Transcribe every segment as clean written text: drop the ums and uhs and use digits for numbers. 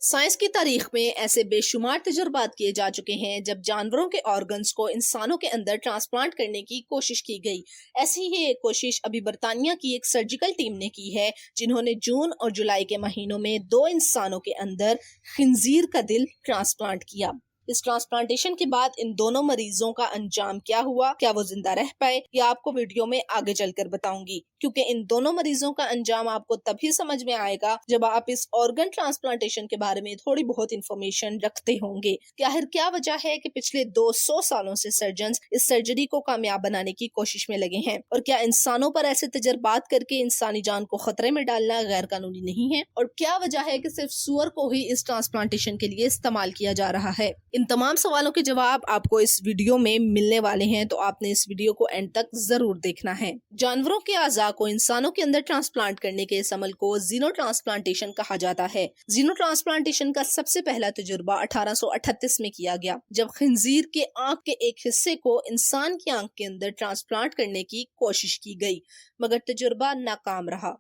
Science کی تاریخ میں ایسے بے شمار تجربات کیے جا چکے ہیں جب جانوروں کے آرگنز کو انسانوں کے اندر ٹرانسپلانٹ کرنے کی کوشش کی گئی۔ ایسی ہی ایک کوشش ابھی برطانیہ کی ایک سرجیکل ٹیم نے کی ہے، جنہوں نے جون اور جولائی کے مہینوں میں 2 انسانوں کے اندر خنزیر کا دل ٹرانسپلانٹ کیا۔ اس ٹرانسپلانٹیشن کے بعد ان دونوں مریضوں کا انجام کیا ہوا، کیا وہ زندہ رہ پائے، یہ آپ کو ویڈیو میں آگے چل کر بتاؤں گی، کیونکہ ان دونوں مریضوں کا انجام آپ کو تبھی سمجھ میں آئے گا جب آپ اس آرگن ٹرانسپلانٹیشن کے بارے میں تھوڑی بہت انفارمیشن رکھتے ہوں گے کہ آخر کیا وجہ ہے کہ پچھلے 200 سالوں سے سرجنز اس سرجری کو کامیاب بنانے کی کوشش میں لگے ہیں، اور کیا انسانوں پر ایسے تجربات کر کے انسانی جان کو خطرے میں ڈالنا غیر قانونی نہیں ہے، اور کیا وجہ ہے کہ صرف سور کو ہی اس ٹرانسپلانٹیشن کے لیے استعمال کیا جا رہا ہے۔ ان تمام سوالوں کے جواب آپ کو اس ویڈیو میں ملنے والے ہیں، تو آپ نے اس ویڈیو کو اینڈ تک ضرور دیکھنا ہے۔ جانوروں کے اعضاء کو انسانوں کے اندر ٹرانسپلانٹ کرنے کے اس عمل کو زینو ٹرانسپلانٹیشن کہا جاتا ہے۔ زینو ٹرانسپلانٹیشن کا سب سے پہلا تجربہ 1838 میں کیا گیا، جب خنزیر کے آنکھ کے ایک حصے کو انسان کی آنکھ کے اندر ٹرانسپلانٹ کرنے کی کوشش کی گئی، مگر تجربہ ناکام رہا۔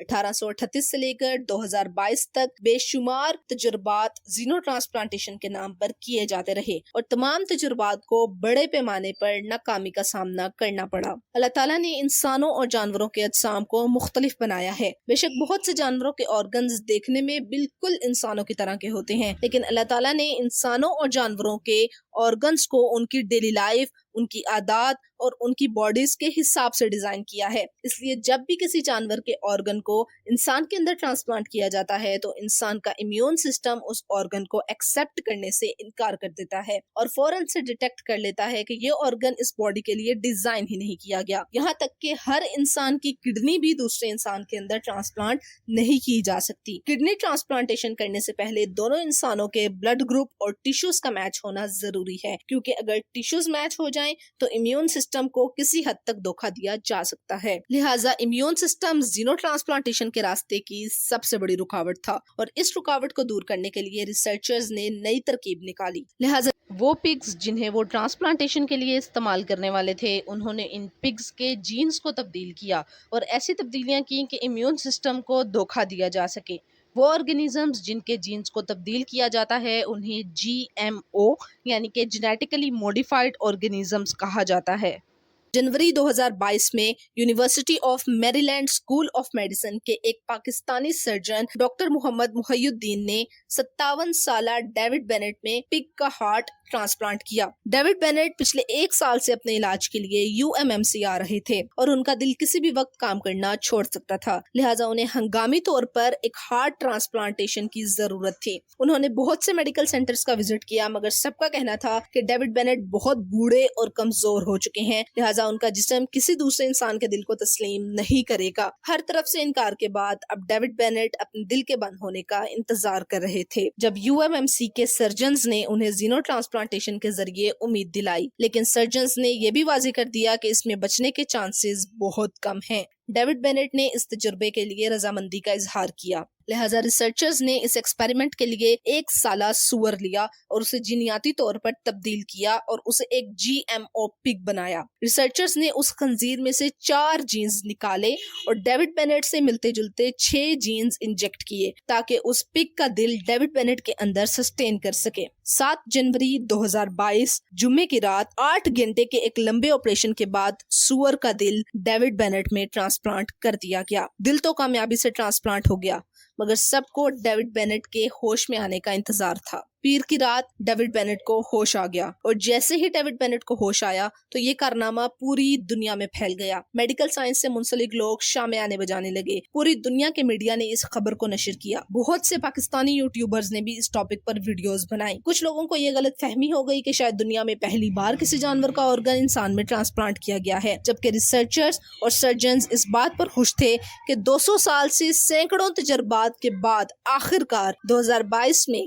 1838 سے لے کر 2022 تک بے شمار تجربات زینو ٹرانسپلانٹیشن کے نام پر کیے جاتے رہے، اور تمام تجربات کو بڑے پیمانے پر ناکامی کا سامنا کرنا پڑا۔ اللہ تعالیٰ نے انسانوں اور جانوروں کے اجسام کو مختلف بنایا ہے۔ بے شک بہت سے جانوروں کے آرگنز دیکھنے میں بالکل انسانوں کی طرح کے ہوتے ہیں، لیکن اللہ تعالیٰ نے انسانوں اور جانوروں کے آرگنز کو ان کی ڈیلی لائف، ان کی عادات اور ان کی باڈیز کے حساب سے ڈیزائن کیا ہے۔ اس لیے جب بھی کسی جانور کے آرگن کو انسان کے اندر ٹرانسپلانٹ کیا جاتا ہے تو انسان کا امیون سسٹم اس آرگن کو ایکسپٹ کرنے سے انکار کر دیتا ہے، اور فوراً سے ڈیٹیکٹ کر لیتا ہے کہ یہ آرگن اس باڈی کے لیے ڈیزائن ہی نہیں کیا گیا۔ یہاں تک کہ ہر انسان کی کڈنی بھی دوسرے انسان کے اندر ٹرانسپلانٹ نہیں کی جا سکتی۔ کڈنی ٹرانسپلانٹیشن کرنے سے پہلے دونوں انسانوں کے بلڈ گروپ اور ٹیشوز کا میچ ہونا ضروری ہے، کیونکہ اگر ٹیشوز میچ ہو جائیں تو امیون سسٹم کو کسی حد تک دھوکہ دیا جا سکتا ہے۔ لہٰذا امیون سسٹم زینو ٹرانسپلانٹیشن کے راستے کی سب سے بڑی رکاوٹ تھا، اور اس رکاوٹ کو دور کرنے کے لیے ریسرچرز نے نئی ترکیب نکالی۔ لہٰذا وہ پگز جنہیں وہ ٹرانسپلانٹیشن کے لیے استعمال کرنے والے تھے، انہوں نے ان پگز کے جینز کو تبدیل کیا اور ایسی تبدیلیاں کی کہ امیون سسٹم کو دھوکہ دیا جا سکے۔ وہ آرگنیزمز جن کے جینز کو تبدیل کیا جاتا ہے انہیں GMO یعنی کہ جینیٹیکلی موڈیفائڈ آرگنیزمز کہا جاتا ہے۔ جنوری 2022 میں یونیورسٹی آف میری لینڈ اسکول آف میڈیسن کے ایک پاکستانی سرجن ڈاکٹر محمد محی الدین نے 57 سالہ ڈیوڈ بینٹ میں پگ کا ہارٹ ٹرانسپلانٹ کیا۔ ڈیوڈ بینٹ پچھلے 1 سال سے اپنے علاج کے لیے UMMC آ رہے تھے، اور ان کا دل کسی بھی وقت کام کرنا چھوڑ سکتا تھا، لہٰذا انہیں ہنگامی طور پر ایک ہارٹ ٹرانسپلانٹیشن کی ضرورت تھی۔ انہوں نے بہت سے میڈیکل سینٹرز کا وزٹ کیا، مگر سب کا کہنا تھا کہ ڈیوڈ بینٹ بہت بوڑھے اور کمزور ہو چکے ہیں، لہٰذا ان کا جسم کسی دوسرے انسان کے دل کو تسلیم نہیں کرے گا۔ ہر طرف سے انکار کے بعد اب ڈیوڈ بینٹ اپنے دل کے بند ہونے کا انتظار کر رہے تھے، جب UMMC کے سرجنز نے انہیں زینو ٹرانسپلانٹیشن کے ذریعے امید دلائی، لیکن سرجنز نے یہ بھی واضح کر دیا کہ اس میں بچنے کے چانسز بہت کم ہیں۔ ڈیوڈ بینٹ نے اس تجربے کے لیے رضامندی کا اظہار کیا، لہٰذا ریسرچرز نے اس ایکسپیریمنٹ کے لیے 1 سالہ سور لیا اور اسے جینیاتی طور پر تبدیل کیا اور اسے ایک GMO پگ بنایا۔ ریسرچرز نے اس خنزیر میں سے 4 جینز نکالے اور ڈیوڈ بینٹ سے ملتے جلتے 6 جینز انجیکٹ کیے تاکہ اس پگ کا دل ڈیوڈ بینٹ کے اندر سسٹین کر سکے۔ 7 جنوری 2022 جمعے کی رات 8 گھنٹے کے ایک لمبے آپریشن کے بعد سور کا دل ڈیوڈ بینٹ میں ٹرانسپلانٹ کر دیا گیا۔ دل تو کامیابی سے ٹرانسپلانٹ ہو گیا، مگر سب کو ڈیوڈ بینٹ کے ہوش میں آنے کا انتظار تھا۔ پیر کی رات ڈیوڈ بینٹ کو ہوش آ گیا، اور جیسے ہی ڈیوڈ بینٹ کو ہوش آیا تو یہ کارنامہ پوری دنیا میں پھیل گیا۔ میڈیکل سائنس سے منسلک لوگ شامے آنے بجانے لگے، پوری دنیا کے میڈیا نے اس خبر کو نشر کیا، بہت سے پاکستانی یوٹیوبرز نے بھی اس ٹاپک پر ویڈیوز بنائی۔ کچھ لوگوں کو یہ غلط فہمی ہو گئی کہ شاید دنیا میں پہلی بار کسی جانور کا آرگن انسان میں ٹرانسپلانٹ کیا گیا ہے، جبکہ ریسرچرز اور سرجنز اس بات پر خوش تھے کہ 200 سال سے سینکڑوں تجربات کے بعد آخر کار 2022 میں